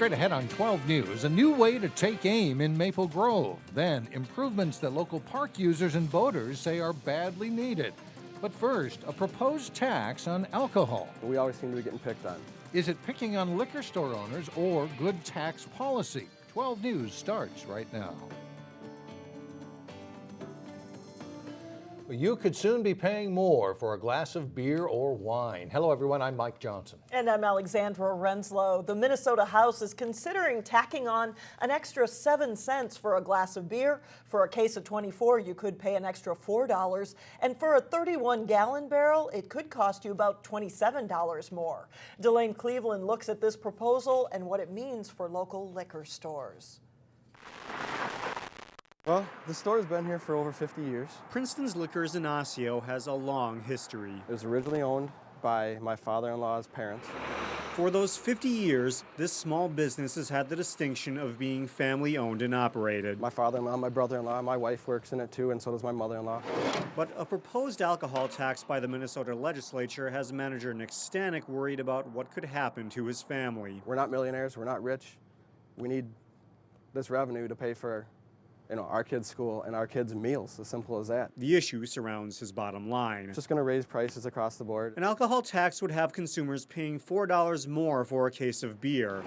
Straight ahead on 12 News, a new way to take aim in Maple Grove. Then, improvements that local park users and boaters say are badly needed. But first, a proposed tax on alcohol. We always seem to be getting picked on. Is it picking on liquor store owners or good tax policy? 12 News starts right now. You could soon be paying more for a glass of beer or wine. Hello, everyone. I'm Mike Johnson. And I'm Alexandra Renslow. The Minnesota House is considering tacking on an extra 7 cents for a glass of beer. For a case of 24, you could pay an extra $4. And for a 31-gallon barrel, it could cost you about $27 more. Delane Cleveland looks at this proposal and what it means for local liquor stores. Well, the store's been here for over 50 years. Princeton's Liquors in Osseo has a long history. It was originally owned by my father-in-law's parents. For those 50 years, this small business has had the distinction of being family-owned and operated. My father-in-law, my brother-in-law, my wife works in it too, and so does my mother-in-law. But a proposed alcohol tax by the Minnesota legislature has manager Nick Stanek worried about what could happen to his family. We're not millionaires, we're not rich. We need this revenue to pay for our kids' school and our kids' meals, as simple as that. The issue surrounds his bottom line. It's just going to raise prices across the board. An alcohol tax would have consumers paying $4 more for a case of beer,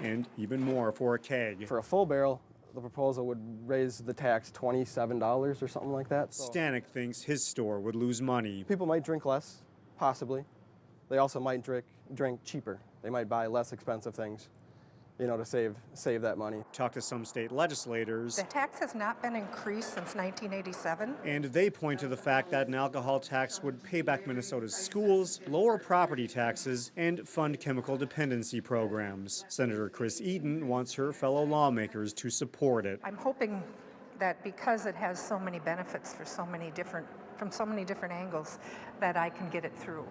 and even more for a keg. For a full barrel, the proposal would raise the tax $27 or something like that. Stanek thinks his store would lose money. People might drink less, possibly. They also might drink cheaper. They might buy less expensive things, to save that money. Talk to some state legislators. The tax has not been increased since 1987. And they point to the fact that an alcohol tax would pay back Minnesota's schools, lower property taxes, and fund chemical dependency programs. Senator Chris Eaton wants her fellow lawmakers to support it. I'm hoping that because it has so many benefits from so many different angles, that I can get it through.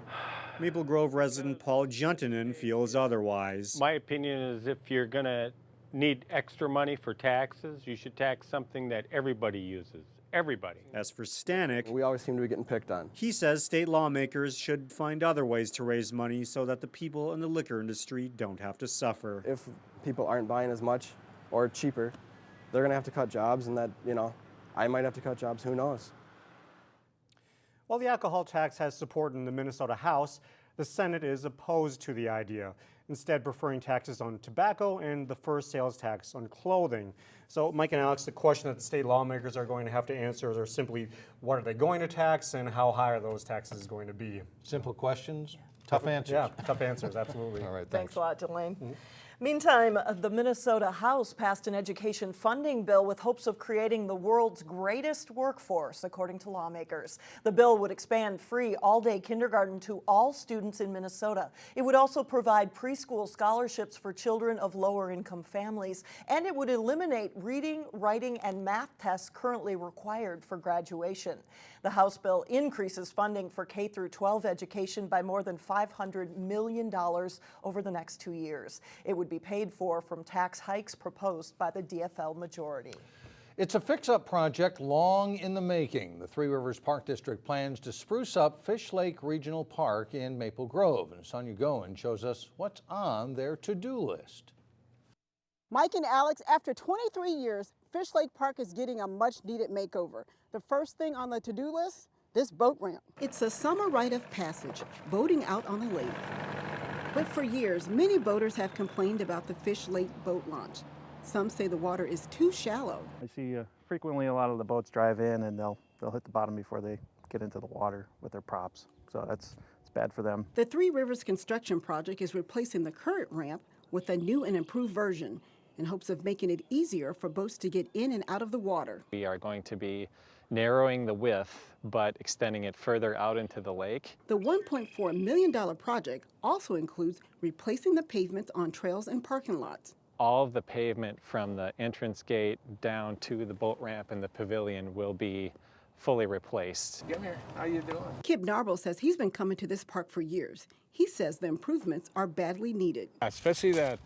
Maple Grove resident Paul Juntinen feels otherwise. My opinion is if you're going to need extra money for taxes, you should tax something that everybody uses. Everybody. As for Stanek, we always seem to be getting picked on. He says state lawmakers should find other ways to raise money so that the people in the liquor industry don't have to suffer. If people aren't buying as much or cheaper, they're going to have to cut jobs, and that, I might have to cut jobs, who knows? While the alcohol tax has support in the Minnesota House, the Senate is opposed to the idea, instead preferring taxes on tobacco and the first sales tax on clothing. So, Mike and Alex, the question that the state lawmakers are going to have to answer are simply, what are they going to tax and how high are those taxes going to be? Simple questions, tough answers. Yeah, tough answers, absolutely. All right, Thanks a lot, Delane. Meantime, the Minnesota House passed an education funding bill with hopes of creating the world's greatest workforce, according to lawmakers. The bill would expand free all-day kindergarten to all students in Minnesota. It would also provide preschool scholarships for children of lower-income families, and it would eliminate reading, writing, and math tests currently required for graduation. The House bill increases funding for K-12 education by more than $500 million over the next 2 years. It would be paid for from tax hikes proposed by the DFL majority. It's a fix-up project long in the making. The Three Rivers Park District plans to spruce up Fish Lake Regional Park in Maple Grove. And Sonia Goen shows us what's on their to-do list. Mike and Alex, after 23 years, Fish Lake Park is getting a much-needed makeover. The first thing on the to-do list, this boat ramp. It's a summer rite of passage, boating out on the lake. But for years, many boaters have complained about the Fish Lake boat launch. Some say the water is too shallow. I see frequently a lot of the boats drive in and they'll hit the bottom before they get into the water with their props. So it's bad for them. The Three Rivers construction project is replacing the current ramp with a new and improved version in hopes of making it easier for boats to get in and out of the water. We are going to be narrowing the width, but extending it further out into the lake. The $1.4 million project also includes replacing the pavements on trails and parking lots. All of the pavement from the entrance gate down to the boat ramp and the pavilion will be fully replaced. Come here, how you doing? Kip Narble says he's been coming to this park for years. He says the improvements are badly needed. Especially that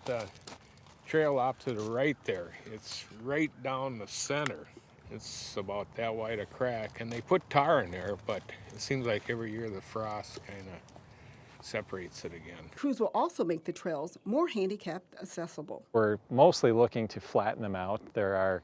trail off to the right there. It's right down the center. It's about that wide a crack, and they put tar in there, but it seems like every year the frost kind of separates it again. Crews will also make the trails more handicapped accessible. We're mostly looking to flatten them out. There are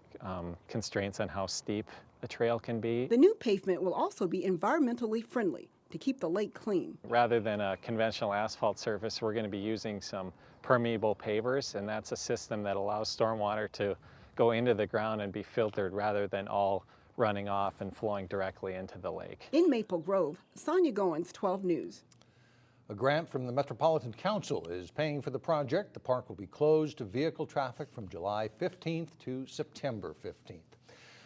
constraints on how steep a trail can be. The new pavement will also be environmentally friendly to keep the lake clean. Rather than a conventional asphalt surface, we're going to be using some permeable pavers, and that's a system that allows stormwater to go into the ground and be filtered rather than all running off and flowing directly into the lake. In Maple Grove, Sonia Goins, 12 News. A grant from the Metropolitan Council is paying for the project. The park will be closed to vehicle traffic from July 15th to September 15th.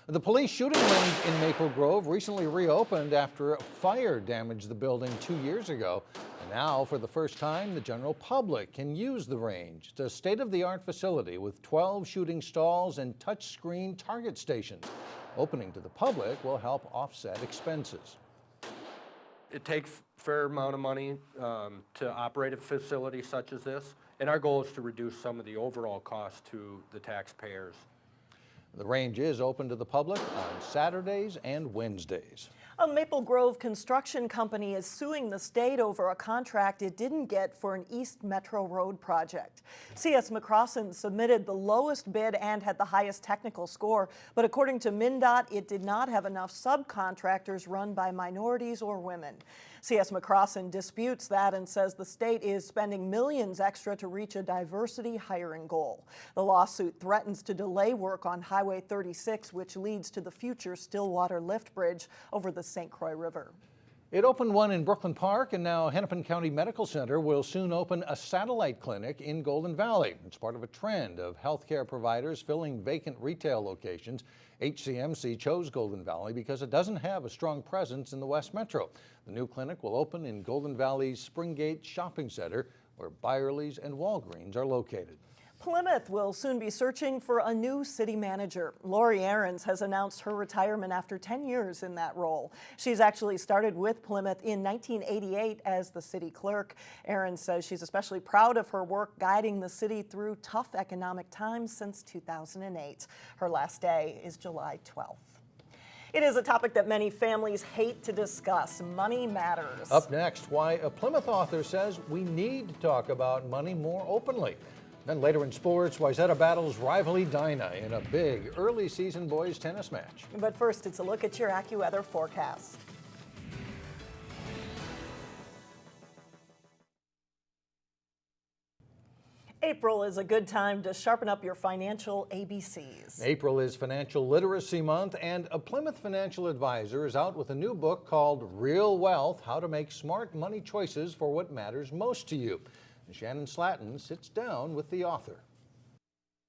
The police shooting range in Maple Grove recently reopened after a fire damaged the building 2 years ago. And now, for the first time, the general public can use the range. It's a state-of-the-art facility with 12 shooting stalls and touchscreen target stations. Opening to the public will help offset expenses. It takes a fair amount of money to operate a facility such as this, and our goal is to reduce some of the overall cost to the taxpayers. The range is open to the public on Saturdays and Wednesdays. A Maple Grove construction company is suing the state over a contract it didn't get for an East Metro Road project. C.S. McCrossin submitted the lowest bid and had the highest technical score, but according to MnDOT, it did not have enough subcontractors run by minorities or women. C.S. McCrossin disputes that and says the state is spending millions extra to reach a diversity hiring goal. The lawsuit threatens to delay work on Highway 36, which leads to the future Stillwater Lift Bridge over the St. Croix River. It opened one in Brooklyn Park, and now Hennepin County Medical Center will soon open a satellite clinic in Golden Valley. It's part of a trend of healthcare providers filling vacant retail locations. HCMC chose Golden Valley because it doesn't have a strong presence in the West Metro. The new clinic will open in Golden Valley's Springgate Shopping Center, where Byerly's and Walgreens are located. Plymouth will soon be searching for a new city manager. Lori Ahrens has announced her retirement after 10 years in that role. She's actually started with Plymouth in 1988 as the city clerk. Ahrens says she's especially proud of her work guiding the city through tough economic times since 2008. Her last day is July 12th. It is a topic that many families hate to discuss. Money matters. Up next, why a Plymouth author says we need to talk about money more openly. Then later in sports, Wayzata battles rival Edina in a big early season boys tennis match. But first, it's a look at your AccuWeather forecast. April is a good time to sharpen up your financial ABCs. April is Financial Literacy Month, and a Plymouth financial advisor is out with a new book called Real Wealth: How to Make Smart Money Choices for What Matters Most to You. Shannon Slatton sits down with the author.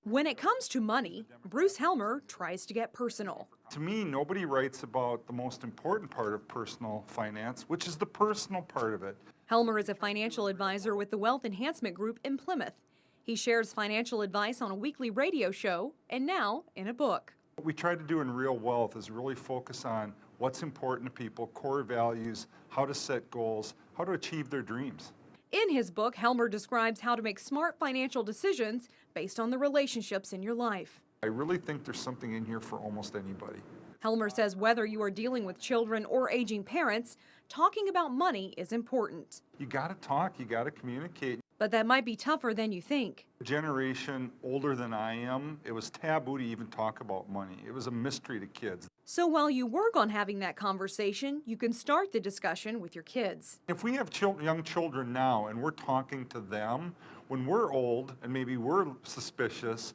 When it comes to money, Bruce Helmer tries to get personal. To me, nobody writes about the most important part of personal finance, which is the personal part of it. Helmer is a financial advisor with the Wealth Enhancement Group in Plymouth. He shares financial advice on a weekly radio show and now in a book. What we try to do in Real Wealth is really focus on what's important to people, core values, how to set goals, how to achieve their dreams. In his book, Helmer describes how to make smart financial decisions based on the relationships in your life. I really think there's something in here for almost anybody. Helmer says whether you are dealing with children or aging parents, talking about money is important. You gotta talk, you gotta communicate. But that might be tougher than you think. A generation older than I am, it was taboo to even talk about money. It was a mystery to kids. So while you work on having that conversation, you can start the discussion with your kids. If we have young children now and we're talking to them, when we're old and maybe we're suspicious,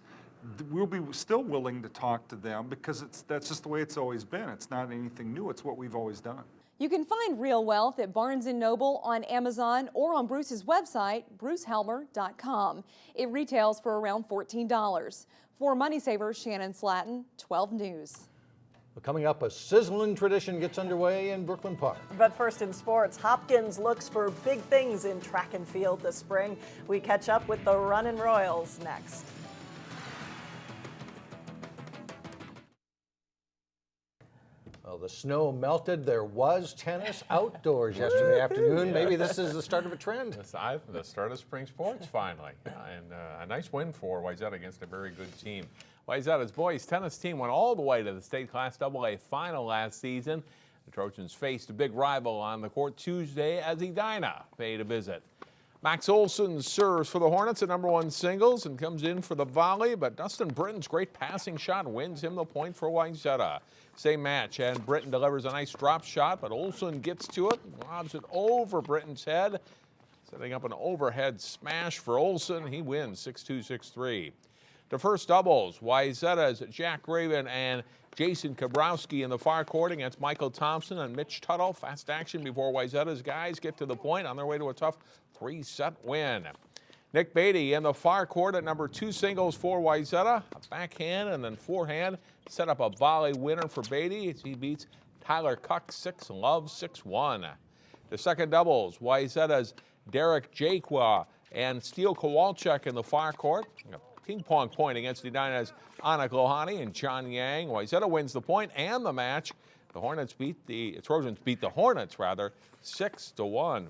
we'll be still willing to talk to them because that's just the way it's always been. It's not anything new, it's what we've always done. You can find Real Wealth at Barnes & Noble, on Amazon, or on Bruce's website, brucehelmer.com. It retails for around $14. For Money Savers, Shannon Slatton, 12 News. Coming up, a sizzling tradition gets underway in Brooklyn Park. But first in sports, Hopkins looks for big things in track and field this spring. We catch up with the Runnin' Royals next. Well, the snow melted. There was tennis outdoors yesterday afternoon. Yeah. Maybe this is the start of a trend. The start of spring sports, finally. And a nice win for Wayzata against a very good team. Wayzata's boys tennis team went all the way to the state Class AA final last season. The Trojans faced a big rival on the court Tuesday as Edina paid a visit. Max Olson serves for the Hornets at #1 singles and comes in for the volley, but Dustin Britton's great passing shot wins him the point for Wayzata. Same match, and Britton delivers a nice drop shot, but Olson gets to it, lobs it over Britton's head, setting up an overhead smash for Olson. He wins 6-2, 6-3. The first doubles, Wayzata's Jack Raven and Jason Kabrowski in the far court against Michael Thompson and Mitch Tuttle. Fast action before Wayzata's guys get to the point on their way to a tough 3-set win. Nick Beatty in the far court at #2 singles for Wayzata. A backhand and then forehand set up a volley winner for Beatty as he beats Tyler Cuck 6-love, 6-1. The second doubles, Wayzata's Derek Jaquwa and Steele Kowalczyk in the far court. A ping-pong point against Edina's Anna Glohani and John Yang. Wayzata wins the point and the match. The Trojans beat the Hornets 6-1.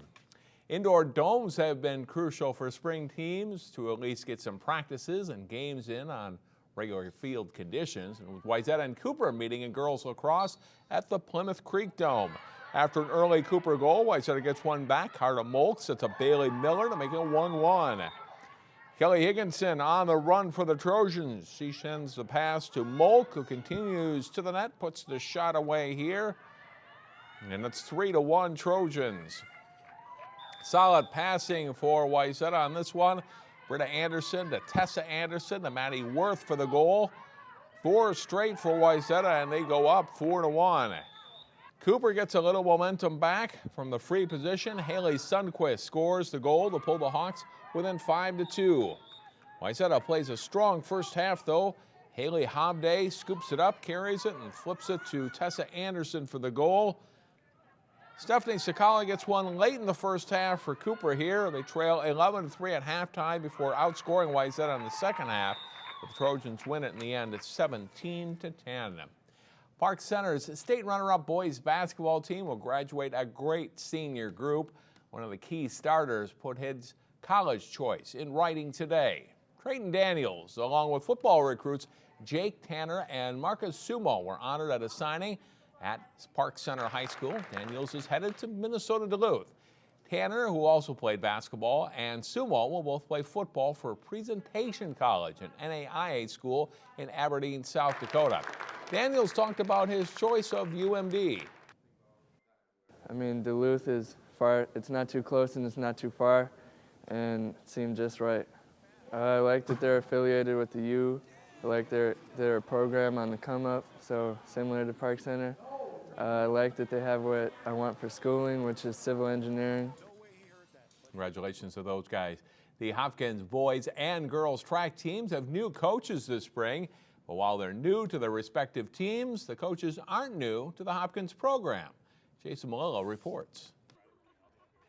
Indoor domes have been crucial for spring teams to at least get some practices and games in on regular field conditions. And with Wayzata and Cooper meeting in girls lacrosse at the Plymouth Creek Dome. After an early Cooper goal, Wayzata gets one back. Carter Molk sets up Bailey Miller to make it 1-1. Kelly Higginson on the run for the Trojans. She sends the pass to Molk, who continues to the net, puts the shot away here. And it's 3-1 Trojans. Solid passing for Wayzata on this one. Britta Anderson to Tessa Anderson to Maddie Worth for the goal. 4 straight for Wayzata, and they go up 4-1. Cooper gets a little momentum back from the free position. Haley Sundquist scores the goal to pull the Hawks within 5-2. Wayzata plays a strong first half, though. Haley Hobday scoops it up, carries it, and flips it to Tessa Anderson for the goal. Stephanie Sakala gets one late in the first half for Cooper here. They trail 11-3 at halftime before outscoring Wayzata in the second half. The Trojans win it in the end at 17-10. Park Center's state runner-up boys basketball team will graduate a great senior group. One of the key starters put his college choice in writing today. Trayton Daniels, along with football recruits Jake Tanner and Marcus Sumo, were honored at a signing at Park Center High School. Daniels is headed to Minnesota Duluth. Tanner, who also played basketball, and Sumo will both play football for Presentation College, an NAIA school in Aberdeen, South Dakota. Daniels talked about his choice of UMD. I mean, Duluth is far, it's not too close and it's not too far, and it seemed just right. I like that they're affiliated with the U. I like their program on the come up, so similar to Park Center. I like that they have what I want for schooling, which is civil engineering. Congratulations to those guys. The Hopkins boys and girls track teams have new coaches this spring. But while they're new to their respective teams, the coaches aren't new to the Hopkins program. Jason Malillo reports.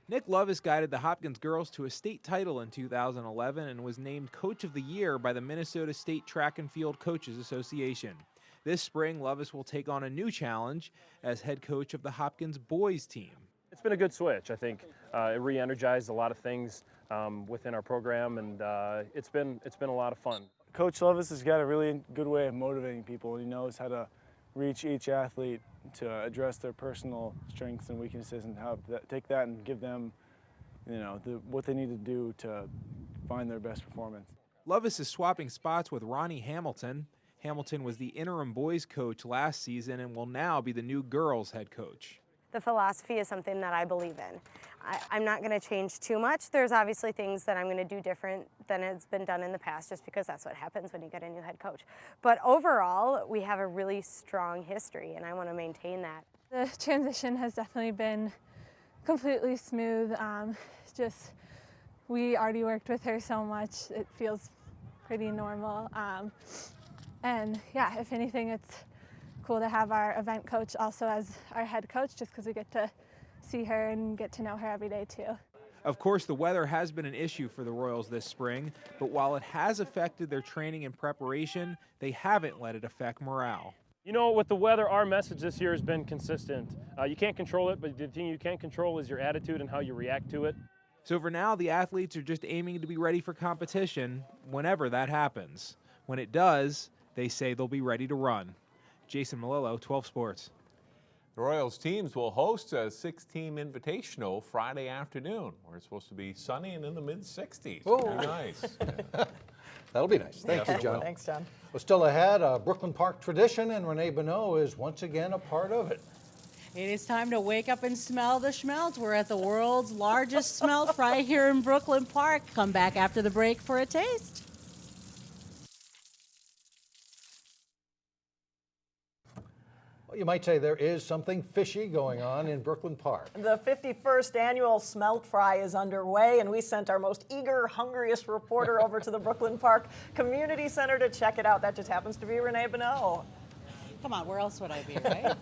Nick Lovis guided the Hopkins girls to a state title in 2011 and was named Coach of the Year by the Minnesota State Track and Field Coaches Association. This spring, Lovis will take on a new challenge as head coach of the Hopkins boys team. It's been a good switch. I think it re-energized a lot of things within our program, and it's been a lot of fun. Coach Lovis has got a really good way of motivating people. He knows how to reach each athlete to address their personal strengths and weaknesses, and how take that and give them, what they need to do to find their best performance. Lovis is swapping spots with Ronnie Hamilton. Hamilton was the interim boys coach last season and will now be the new girls head coach. The philosophy is something that I believe in. I'm not going to change too much. There's obviously things that I'm going to do different than has been done in the past, just because that's what happens when you get a new head coach. But overall, we have a really strong history, and I want to maintain that. The transition has definitely been completely smooth. We already worked with her so much, it feels pretty normal. And yeah, if anything, it's cool to have our event coach also as our head coach, just because we get to see her and get to know her every day too. Of course, the weather has been an issue for the Royals this spring, but while it has affected their training and preparation, they haven't let it affect morale. You know, with the weather, our message this year has been consistent. You can't control it, but the thing you can control is your attitude and how you react to it. So for now, the athletes are just aiming to be ready for competition whenever that happens. When it does, they say they'll be ready to run. Jason Malillo, 12 Sports. The Royals teams will host a 6-team invitational Friday afternoon, where it's supposed to be sunny and in the mid-60s. Very nice. That'll be nice. Thank you, John. Thanks, John. Well, still ahead, a Brooklyn Park tradition, and Renee Bonneau is once again a part of it. It is time to wake up and smell the Smelt. We're at the world's largest Smelt fry here in Brooklyn Park. Come back after the break for a taste. Well, you might say there is something fishy going on in Brooklyn Park. The 51st annual Smelt Fry is underway, and we sent our most eager, hungriest reporter over to the Brooklyn Park Community Center to check it out. That just happens to be Renee Bonneau. Come on, where else would I be, right?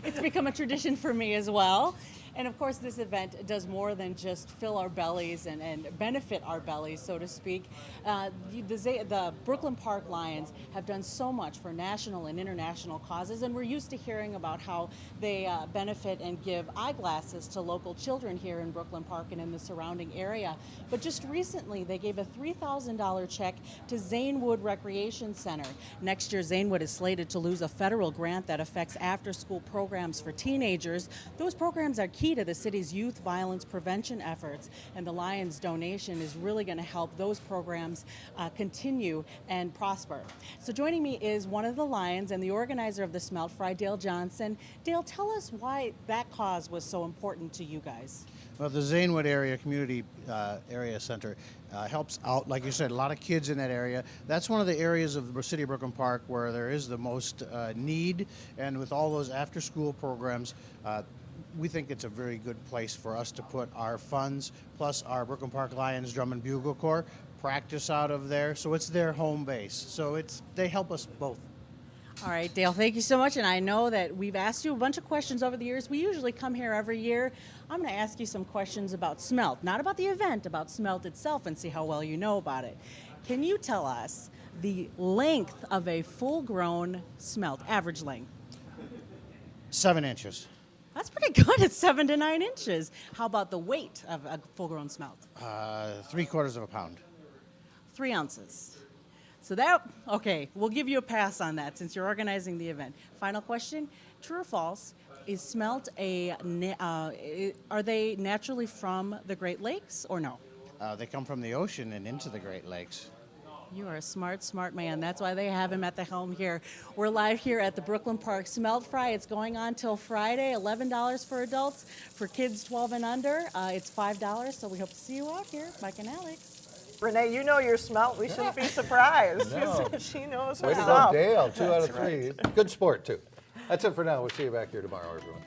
It's become a tradition for me as well. And of course, this event does more than just fill our bellies and benefit our bellies, so to speak. The Brooklyn Park Lions have done so much for national and international causes, and we're used to hearing about how they benefit and give eyeglasses to local children here in Brooklyn Park and in the surrounding area. But just recently, they gave a $3,000 check to Zanewood Recreation Center. Next year, Zanewood is slated to lose a federal grant that affects after-school programs for teenagers. Those programs are key to the city's youth violence prevention efforts, and the Lions donation is really going to help those programs continue and prosper. So joining me is one of the Lions and the organizer of the Smelt Fry, Dale Johnson. Dale, tell us why that cause was so important to you guys. Well, the Zanewood Area Community Area Center helps out, like you said, a lot of kids in that area. That's one of the areas of the city of Brooklyn Park where there is the most need, and with all those after-school programs, we think it's a very good place for us to put our funds, plus our Brooklyn Park Lions Drum and Bugle Corps practice out of there, so it's their home base. So they help us both. All right, Dale, thank you so much. And I know that we've asked you a bunch of questions over the years. We usually come here every year. I'm going to ask you some questions about Smelt, not about the event, about Smelt itself, and see how well you know about it. Can you tell us the length of a full-grown Smelt, average length? 7 inches. That's pretty good. It's 7 to 9 inches. How about the weight of a full-grown Smelt? 3/4 of a pound. 3 ounces. So okay, we'll give you a pass on that since you're organizing the event. Final question, true or false, is Smelt are they naturally from the Great Lakes or no? They come from the ocean and into the Great Lakes. You are a smart, smart man. That's why they have him at the helm here. We're live here at the Brooklyn Park Smelt Fry. It's going on till Friday, $11 for adults. For kids 12 and under, it's $5, so we hope to see you out here. Mike and Alex. Renee, you know your Smelt. We shouldn't be surprised. No. She knows her Way to stuff. go, Dale. 2 out of That's 3. right. Good sport, too. That's it for now. We'll see you back here tomorrow, everyone.